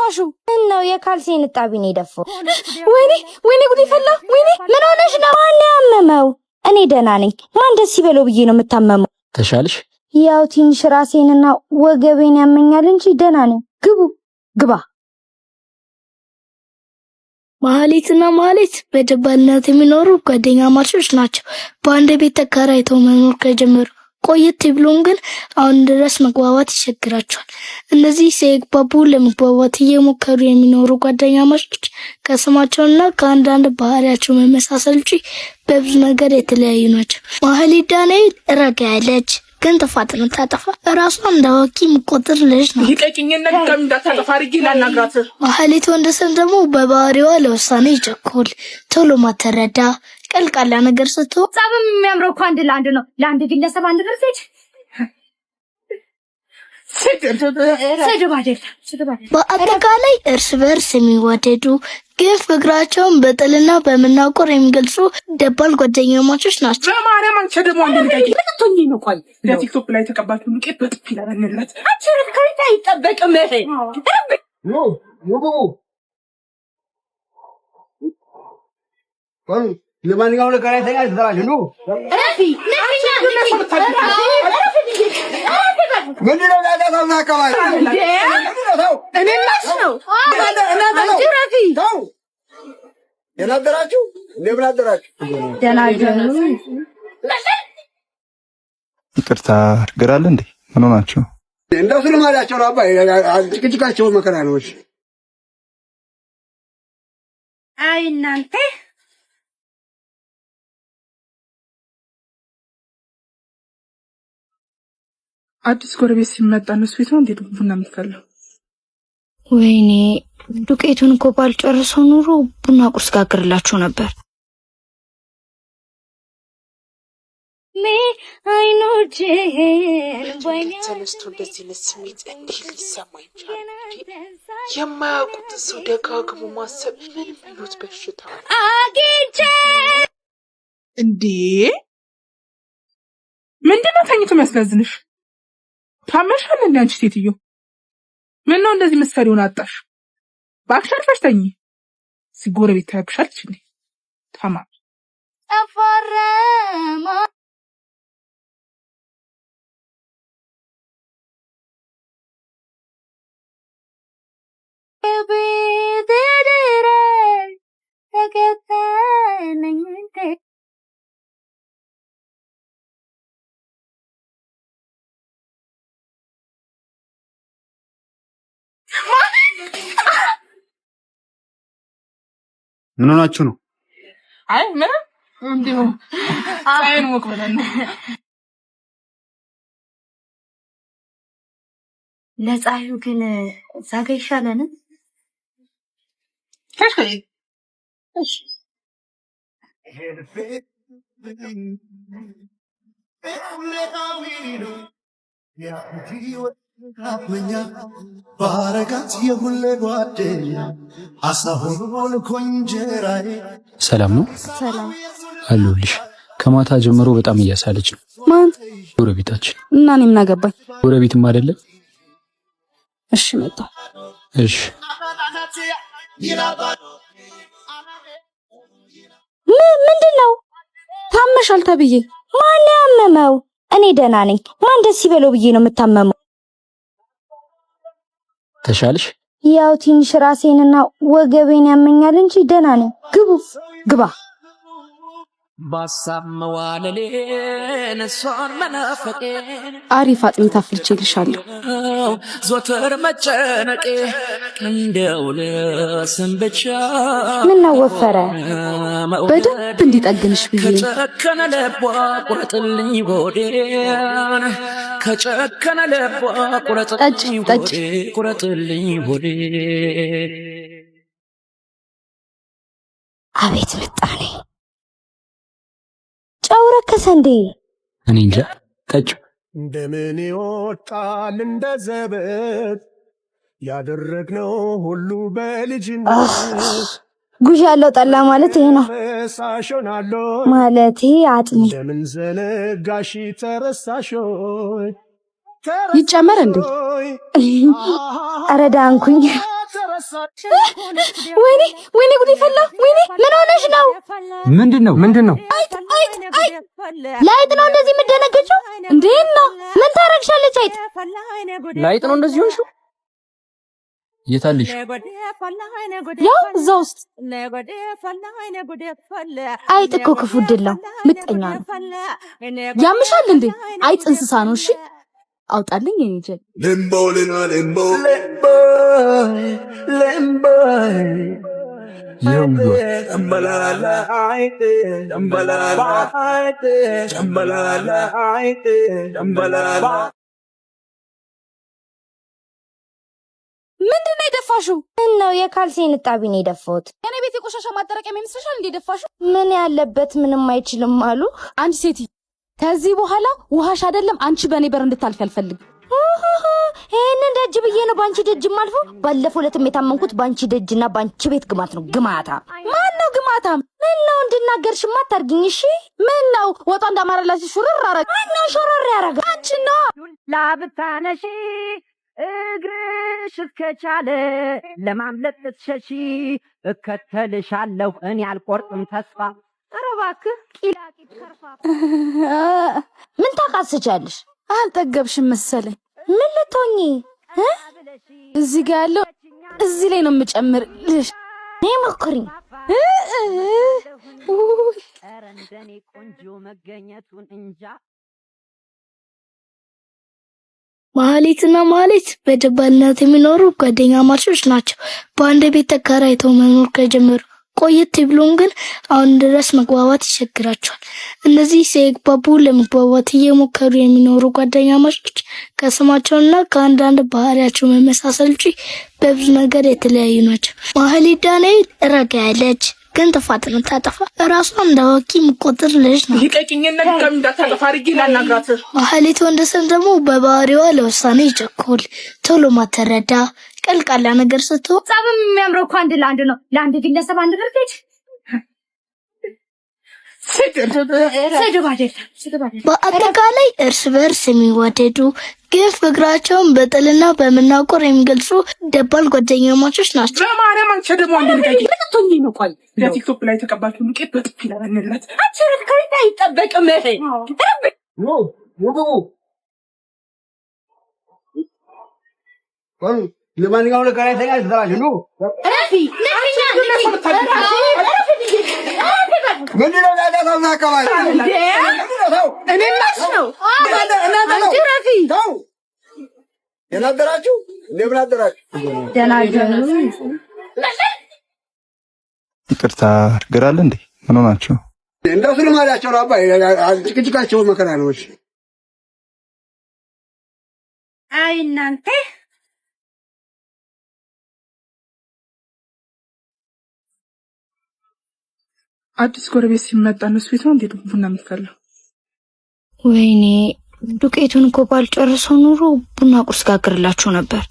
ደፋሹ ነው የካልሲን ጣቢን ይደፈው ወይኔ ጉድ ይፈላ ወይኔ ምን ሆነሽ ነው ማን ያመመው እኔ ደህና ነኝ ማን ደስ ይበለው ብዬ ነው የምታመመው ተሻልሽ ያው ትንሽ ራሴንና ወገቤን ያመኛል እንጂ ደህና ነኝ ግባ ማህሌትና ማህሌት በደባልነት የሚኖሩ ጓደኛ ማቾች ናቸው በአንድ ቤት ተከራይተው መኖር ከጀመሩ ቆየት ብሎም ግን አሁን ድረስ መግባባት ይቸግራቸዋል እነዚህ ሲግባቡ ለመግባባት እየሞከሩ የሚኖሩ ጓደኛ ማቾች ከስማቸውና ከአንዳንድ ባህሪያቸው መመሳሰል እንጂ በብዙ ነገር የተለያዩ ናቸው ማህሌት ዳንኤል ረጋ ያለች ግን ጥፋት የምታጠፋ ራሷ እንዳዋቂ የምትቆጥር ልጅ ናት ይቀጭኝና ድጋሚ እንዳታጠፋ አድርጌ ላናግራት ማህሌት ወንደሰን ደግሞ በባህሪዋ ለውሳኔ ይቸኩል ቶሎ ማትረዳ ቀልቃላ ነገር ስትሆን ጻብም የሚያምረው እኮ አንድ ለአንድ ነው ለአንድ ግለሰብ አንድ ድርሰት በአጠቃላይ እርስ በርስ የሚዋደዱ ግን ፍቅራቸውን በጥልና በመናቆር የሚገልጹ ደባል ጓደኛሞች ናቸው በማርያም አንቺ ደግሞ አንድ ልቀቂ ለጥቶኝ ነው ቆይ ለቲክቶክ ላይ ተቀባችሁ ልቀት በጥፍ ይላልነት አንቺ ከሪታ ይጠበቅም ለማንኛውም ነገር አይተኛል ተባለ ነው ረፊ ምንድነው ያዳታው አካባቢ እኔ ማሽ ነው አንቺ ረፊ የናገራችሁ እንደምን አደራችሁ ደናጀኑ ይቅርታ አድርገራል እንዴ ምን ሆናችሁ እንደሱ ለማዳቸው ነው አባይ ጭቅጭቃቸው መከራ ነው እሺ አይ እናንተ አዲስ ጎረቤት ሲመጣ ነው ቤት ነው እንዴ ቡና የምትፈለው ወይኔ ዱቄቱን እኮ ባልጨርሰው ኑሮ ቡና ቁርስ ጋግርላችሁ ነበር አይኖቼን ወይኔ ተነስቶ እንደዚህ ለስሜት እንዲህ ሊሰማኝ ይችላል የማያውቁት ሰው ደጋግሞ ማሰብ ምን የሚሉት በሽታ አግኝቼ እንዴ ምንድነው ተኝቶ የሚያስለዝንሽ ታመሻል እንዴ አንቺ ሴትዮ ምን ነው እንደዚህ መስፈሪውን አጣሽ ባክሻር ፈሽተኝ ሲጎረቤት ታያብሻለች እንዴ ታማ አፈረማ ቤደረ ተከተለኝ ምን ሆናችሁ ነው አይ ምን እንዴው አይን ሞቅ ብለን ለጻዩ ግን ዛጋ ይሻለን እሺ ባረጋት የሁሌ ጓደኛ አሳሁን ኮንጀራይ ሰላም ነው ሰላም አሉልሽ ከማታ ጀምሮ በጣም እያሳለች ነው ማን ጎረቤታችን እና እኔ ምን አገባኝ ጎረቤትም አይደለም እሺ መጣ እሺ ምንድነው ታመሻል ተብዬ ማን ያመመው እኔ ደህና ነኝ ማን ደስ ይበለው ብዬ ነው የምታመመው ተሻልሽ ያው ትንሽ ራሴንና ወገቤን ያመኛል እንጂ ደህና ነኝ ግባ ባሳመዋለሌን ሷን መናፈቄን አሪፍ አጥሚት አፍልቼልሻለሁ ዞተር መጨነቄ እንደው ለስም ብቻ ምን ነው ወፈረ በደንብ እንዲጠግንሽ ብዬ ከጨከነ ልቧ ቁረጥልኝ ሆዴን ከጨከነ ልቧ ቁረጥልኝ ሆዴ አቤት ምጣኔ ጨውረከሰ እንዴ እኔ እንጃ ጠጭ እንደምን ይወጣል እንደ ዘበት ያደረግነው ሁሉ በልጅነት ጉሽ ያለው ጠላ ማለት ይሄ ነው ማለት አጥሚ እንደምን ዘነጋሽ ተረሳሾይ ይጨመር እንዴ አረዳንኩኝ ወይኔ ወይኔ ጉድ ይፈላ። ወይኔ ምን ሆነሽ ነው? ምንድነው? አይጥ ለአይጥ ነው እንደዚህ የምትደነገጨው? እንዴት ነው? ምን ታረግሻለች አይጥ? ለአይጥ ነው እንደዚህ ሆንሽው? የታልሽ? ያው እዛ ውስጥ አይጥ እኮ ክፉ ድል ነው፣ ምቀኛ ነው። ያምሻል እንዴ? አይጥ እንስሳ ነው። እሺ አውጣልኝ የኔ ጀል። ምንድነው የደፋሽው? ነው የካልሲን እጣቢ ነው የደፋሁት። የኔ ቤት የቆሻሻ ማጠራቀሚያ ይመስልሻል እንዴ ደፋሽው? ምን ያለበት ምንም አይችልም አሉ። አንቺ ሴት ከዚህ በኋላ ውሃሽ አይደለም አንቺ በኔ በር እንድታልፍ አልፈልግም። ይሄንን ደጅ ብዬ ነው ባንቺ ደጅ ማልፎ። ባለፈው ለትም የታመንኩት ባንቺ ደጅና ባንቺ ቤት ግማት ነው። ግማታ ማን ነው ግማታም? ምን ነው እንድናገርሽማ አታርጊኝ እሺ። ምን ነው ወጣ እንዳማረላሽ ሹርር አረጋ? ማን ነው ሹርር ያረጋ? አንቺ ነው ላብታነሺ እግርሽ እስከቻለ ለማምለጥ ልትሸሺ እከተልሻለሁ እኔ አልቆርጥም ተስፋ። ኧረ እባክህ ቂላቂት ከርፋ። ምን ታቃስቻለሽ? አልጠገብሽም መሰለኝ። ምን ልትሆኚ? እዚህ ጋር ያለው እዚህ ላይ ነው የምጨምርልሽ። ነይ ሞክሪኝ። ኧረ እንደኔ ቆንጆ መገኘቱን እንጃ። ማህሌትና ማህሌት በደባልነት የሚኖሩ ጓደኛ ማቾች ናቸው። በአንድ ቤት ተከራይተው መኖር ከጀመሩ ቆየት ብሎም ግን አሁን ድረስ መግባባት ይቸግራቸዋል። እነዚህ ሳይግባቡ ለመግባባት እየሞከሩ የሚኖሩ ጓደኛ ማቾች ከስማቸውና ከአንዳንድ ባህሪያቸው መመሳሰል እንጂ በብዙ ነገር የተለያዩ ናቸው። ማህሌት ዳንኤል ረጋ ያለች ግን ጥፋት ነው ታጠፋ ራሷን እንዳወቂ መቆጠር ልጅ ነው። ይቀቂኝና ለምን እንዳታጠፋ አድርጌ ላናግራት። ማህሌት ወንደሰን ደግሞ በባህሪዋ ለውሳኔ ይቸኩል፣ ቶሎ ማተረዳ፣ ቀልቃላ ነገር ስትሆን ጻብም የሚያምረው እኮ አንድ ለአንድ ነው። ለአንድ ግለሰብ አንድ ድርጅት በአጠቃላይ እርስ በርስ የሚዋደዱ ግን ፍቅራቸውን በጥልና በመናቆር የሚገልጹ ደባል ጓደኛ ማቾች ናቸው። በማርያም አንቺ ደግሞ አንድ ልቀቂ። ለጥቶኝ ነው። ቆይ ለቲክቶክ ላይ ተቀባችሁ ልቄት በጥፊ ለማንነት አንቺ ከሪታ አይጠበቅም። ለማንኛውም ነገር ላይ ተያዝ ተራጅ ነው። ረፊ ምንድነው ያዳታው አካባቢ እኔ እናስ ነው አንቺ ረፊ የናደራችሁ እንደምን አደራችሁ? ይቅርታ አድርገራል እንዴ? ምን ሆናችሁ? እንደሱ ልማዳቸው ነው አባይ። ጭቅጭቃቸው መከራ ነው። እሺ አይ እናንተ አዲስ ጎረቤት ሲመጣ እነሱ ቤት ነው እንዴ ቡና የሚፈላው? ወይኔ ዱቄቱን እኮ ባልጨርሰው ኑሮ ቡና ቁርስ ጋግርላችሁ ነበር።